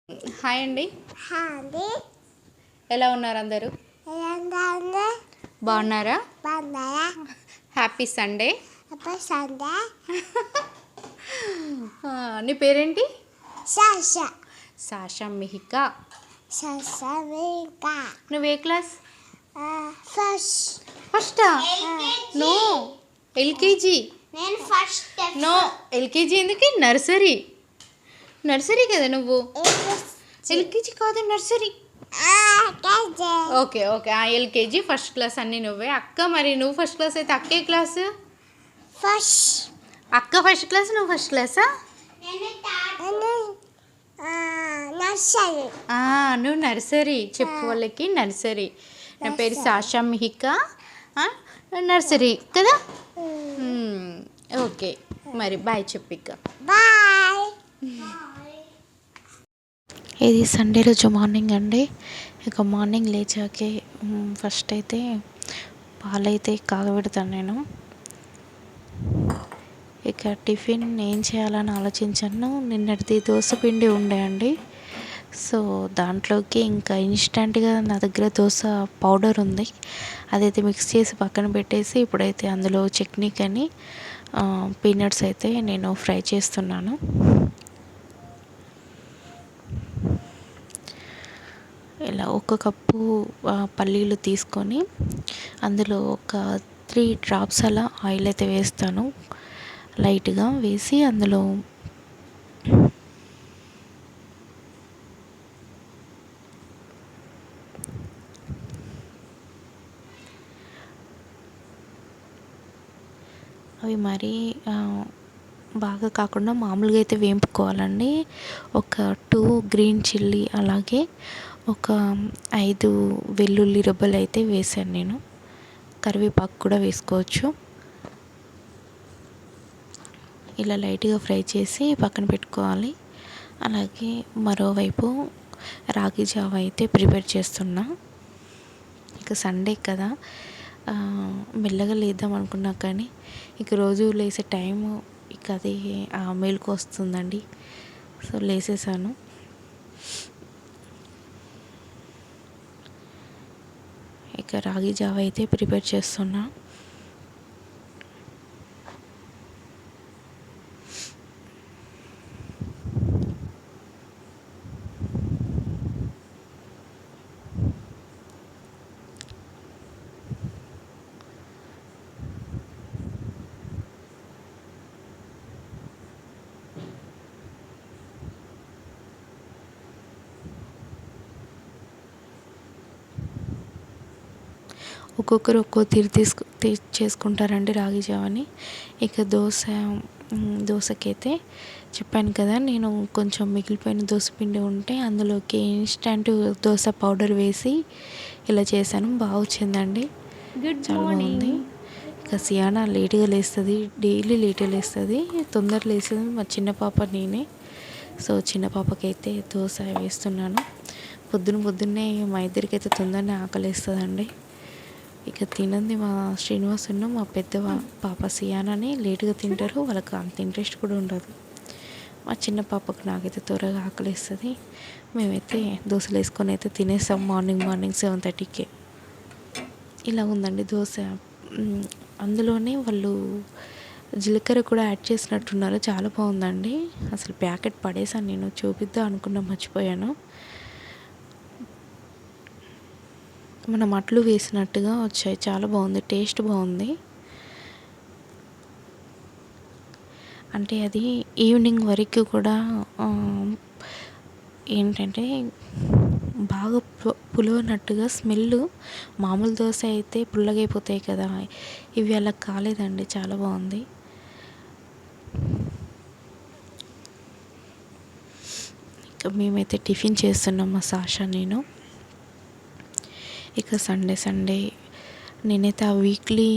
Hi అండి. Hi. ఎలా ఉన్నారు అందరూ? బాగున్నారా? బాగున్నారా? Happy Sunday. Happy Sunday. నీ పేరేంటి? సాషా. సాషా మిహికా. సాషా మిహికా. నువ్వు ఏ క్లాస్? ఫస్ట్. ఫస్టా? No, LKG. నేను ఫస్ట్. నో, ఎల్కేజీ ఎందుకు? నర్సరీ. నర్సరీ కదా నువ్వు? ఎల్కేజీ కాదు, nursery. Okay okay, LKG first class అన్నీ నువ్వే. అక్క మరి నువ్వు ఫస్ట్ క్లాస్ అయితే అక్కే క్లాస్? ఫస్ట్. అక్క ఫస్ట్ క్లాస్, నువ్వు ఫస్ట్ క్లాసా? నర్సరీ. నువ్వు నర్సరీ. చెప్పు వాళ్ళకి నర్సరీ. నా పేరు సాషా మిహికా, నర్సరీ కదా. ఓకే మరి బాయ్ చెప్పిక. బాయ్. ఇది సండే రోజు మార్నింగ్ అండి. ఇక మార్నింగ్ లేచాకే ఫస్ట్ అయితే పాలైతే కాగబెడతాను నేను. ఇక టిఫిన్ ఏం చేయాలని ఆలోచించాను. నిన్నటిది దోశ పిండి ఉండే అండి. సో దాంట్లోకి ఇంకా ఇన్స్టెంట్గా నా దగ్గర దోశ పౌడర్ ఉంది, అదైతే మిక్స్ చేసి పక్కన పెట్టేసి ఇప్పుడైతే అందులో చట్నీ కానీ పీనట్స్ అయితే నేను ఫ్రై చేస్తున్నాను. ఇలా ఒక కప్పు పల్లీలు తీసుకొని అందులో ఒక 3 డ్రాప్స్ అలా ఆయిల్ అయితే వేస్తాను. లైట్గా వేసి అందులో అవి మరీ బాగా కాకుండా మామూలుగా అయితే వేపుకోవాలండి. ఒక 2 గ్రీన్ చిల్లీ, అలాగే ఒక 5 వెల్లుల్లి రెబ్బలు అయితే వేసాను నేను. కరివేపాకు కూడా వేసుకోవచ్చు. ఇలా లైట్గా ఫ్రై చేసి పక్కన పెట్టుకోవాలి. అలాగే మరోవైపు రాగి జావ అయితే ప్రిపేర్ చేస్తున్నా. ఇక సండే కదా, మెల్లగా లేద్దాం అనుకున్నా కానీ ఇక రోజు లేసే టైము ఇక అది మేలుకు వస్తుందండి. సో లేసేసాను. ఇక రాగి జావ అయితే ప్రిపేర్ చేస్తున్నా. ఒక్కొక్కరు ఒక్కో తీరు చేసుకుంటారండి రాగి జావని. ఇక దోశకైతే చెప్పాను కదా, నేను కొంచెం మిగిలిపోయిన దోశ పిండి ఉంటే అందులోకి ఇన్స్టంట్ దోశ పౌడర్ వేసి ఇలా చేశాను. బాగా వచ్చిందండి, చాలా బాగుంది. ఇక సియానా లేట్గా లేస్తుంది, డైలీ లేట్గా లేస్తుంది, తొందర లేస్తుంది మా చిన్న పాప నేనే. సో చిన్న పాపకైతే దోశ వేస్తున్నాను. పొద్దున్నే మా ఇద్దరికైతే తొందరనే ఆకలిస్తుందండి. ఇక తినంది మా శ్రీనివాసును మా పెద్ద పాప సియానాని లేటుగా తింటారు, వాళ్ళకి అంత ఇంట్రెస్ట్ కూడా ఉండదు. మా చిన్న పాపకు నాకైతే త్వరగా ఆకలిస్తుంది. మేమైతే దోశలు వేసుకొని అయితే తినేస్తాం మార్నింగ్ 7:30కే. ఇలా ఉందండి దోశ. అందులోనే వాళ్ళు జీలకర్ర కూడా యాడ్ చేసినట్టున్నారు, చాలా బాగుందండి. అసలు ప్యాకెట్ పడేసాను నేను, చూపిద్దాం అనుకున్నా మర్చిపోయాను. మనం అట్లు వేసినట్టుగా వచ్చాయి, చాలా బాగుంది, టేస్ట్ బాగుంది. అంటే అది ఈవినింగ్ వరకు కూడా ఏంటంటే బాగా పులవనట్టుగా స్మెల్. మామూలు దోశ అయితే పుల్లగైపోతాయి కదా, ఇవి అలా కాలేదండి, చాలా బాగుంది. ఇక మేమైతే టిఫిన్ చేస్తున్నాం మా సాషా నేను. ఇక సండే నేనైతే ఆ వీక్లీ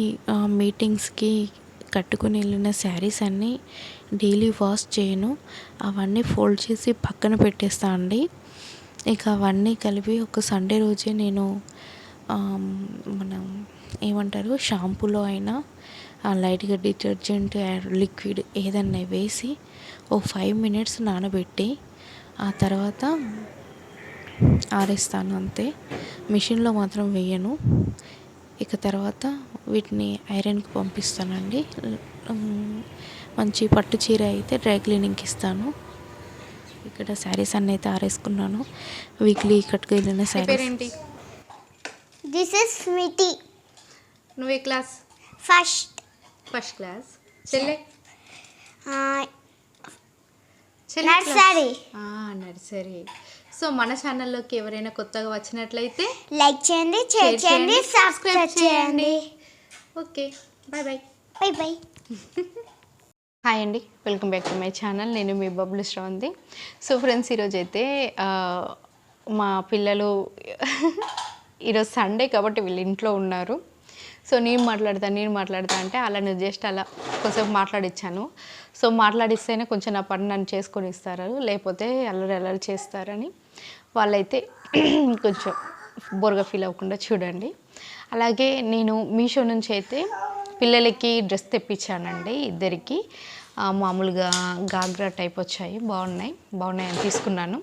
మీటింగ్స్కి కట్టుకుని వెళ్ళిన శారీస్ అన్నీ డైలీ వాష్ చేయను, అవన్నీ ఫోల్డ్ చేసి పక్కన పెట్టేస్తా అండి. ఇక అవన్నీ కలిపి ఒక సండే రోజే నేను మనం ఏమంటారు షాంపూలో అయినా లైట్గా డిటర్జెంట్ లిక్విడ్ ఏదన్నా వేసి ఓ 5 minutes నానబెట్టి ఆ తర్వాత ఆరేస్తాను అంతే. మిషన్లో మాత్రం వేయను. ఇక తర్వాత వీటిని ఐరన్కి పంపిస్తానండి. మంచి పట్టు చీర అయితే డ్రై క్లీనింగ్కి ఇస్తాను. ఇక్కడ శారీస్ అన్నీ అయితే ఆరేసుకున్నాను. వీక్లీ ఇక్కడికి వెళ్ళిన శారీ. పేరేంటి? This is Sweety. నువ్వే క్లాస్? First class. చెల్లె? నర్సరీ. నర్సరీ. సో మన ఛానల్లోకి ఎవరైనా కొత్తగా వచ్చినట్లయితే లైక్ చేయండి, షేర్ చేయండి, సబ్స్క్రైబ్ చేయండి. Okay, bye bye. Bye bye. Hi అండి, welcome back to my channel. నేను మీ బబ్లు శ్రవంతి. సో ఫ్రెండ్స్, ఈరోజు అయితే మా పిల్లలు ఈరోజు సండే కాబట్టి వీళ్ళు ఇంట్లో ఉన్నారు. సో నేను మాట్లాడతా అంటే అలానే జస్ట్ అలా కొంచెం మాట్లాడిచ్చాను. సో మాట్లాడిస్తేనే కొంచెం నా పని నన్ను చేసుకొని ఇస్తారు, లేకపోతే అల్లరి చేస్తారని వాళ్ళైతే కొంచెం బోర్గా ఫీల్ అవ్వకుండా చూడండి. అలాగే నేను మీషో నుంచి అయితే పిల్లలకి డ్రెస్ తెప్పించానండి, ఇద్దరికి. మామూలుగా గాగ్రా టైప్ వచ్చాయి, బాగున్నాయని తీసుకున్నాను.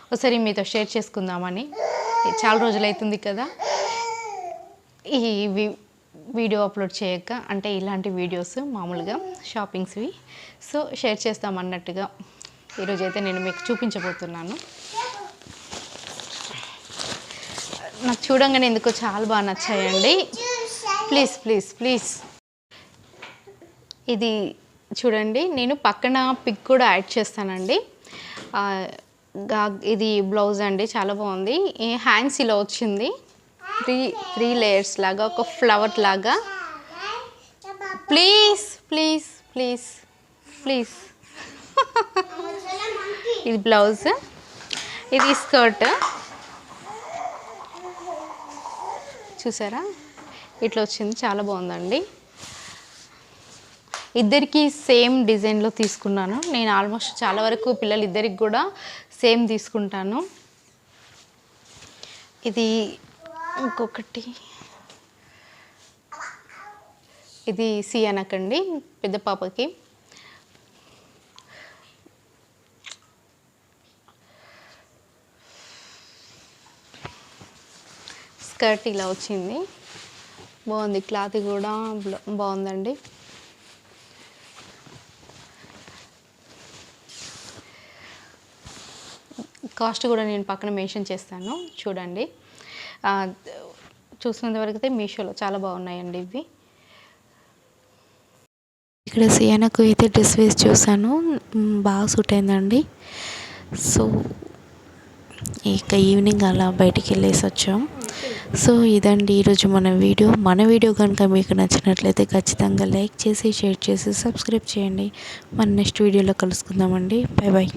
ఒకసారి మీతో షేర్ చేసుకుందామని. చాలా రోజులు అవుతుంది కదా ఈ వీడియో అప్లోడ్ చేయక, అంటే ఇలాంటి వీడియోస్ మామూలుగా షాపింగ్స్వి సో షేర్ చేస్తామన్నట్టుగా ఈరోజైతే నేను మీకు చూపించబోతున్నాను. నాకు చూడంగానే ఎందుకో చాలా బాగా నచ్చాయండి. ప్లీజ్ ఇది చూడండి, నేను పక్కన పిక్ కూడా యాడ్ చేస్తానండి. ఇది బ్లౌజ్ అండి, చాలా బాగుంది. హ్యాండ్స్ ఇలా వచ్చింది, త్రీ లేయర్స్ లాగా, ఒక ఫ్లవర్ లాగా. ప్లీజ్ ఇది బ్లౌజ్, ఇది స్కర్ట్. చూసారా, ఇట్లా వచ్చింది, చాలా బాగుందండి. ఇద్దరికి సేమ్ డిజైన్లో తీసుకున్నాను నేను. ఆల్మోస్ట్ చాలా వరకు పిల్లలు ఇద్దరికి కూడా సేమ్ తీసుకుంటాను. ఇది ఇంకొకటి, ఇది సియానకండి, పెద్ద పాపకి. స్కర్ట్ ఇలా వచ్చింది, బాగుంది. క్లాత్ కూడా బాగుందండి. కాస్ట్ కూడా నేను పక్కన మెన్షన్ చేస్తాను, చూడండి. చూసినంత వరకు అయితే మీషోలో చాలా బాగున్నాయండి ఇవి. ఇక్కడ సియానాకు అయితే డ్రెస్ వేసి చూసాను, బాగా సూట్ అయిందండి. సో ఇక ఈవినింగ్ అలా బయటికి వెళ్ళేసి వచ్చాం. సో ఇదండి ఈరోజు మన వీడియో కనుక మీకు నచ్చినట్లయితే ఖచ్చితంగా లైక్ చేసి, షేర్ చేసి, సబ్స్క్రైబ్ చేయండి. మన నెక్స్ట్ వీడియోలో కలుసుకుందామండి. Bye bye.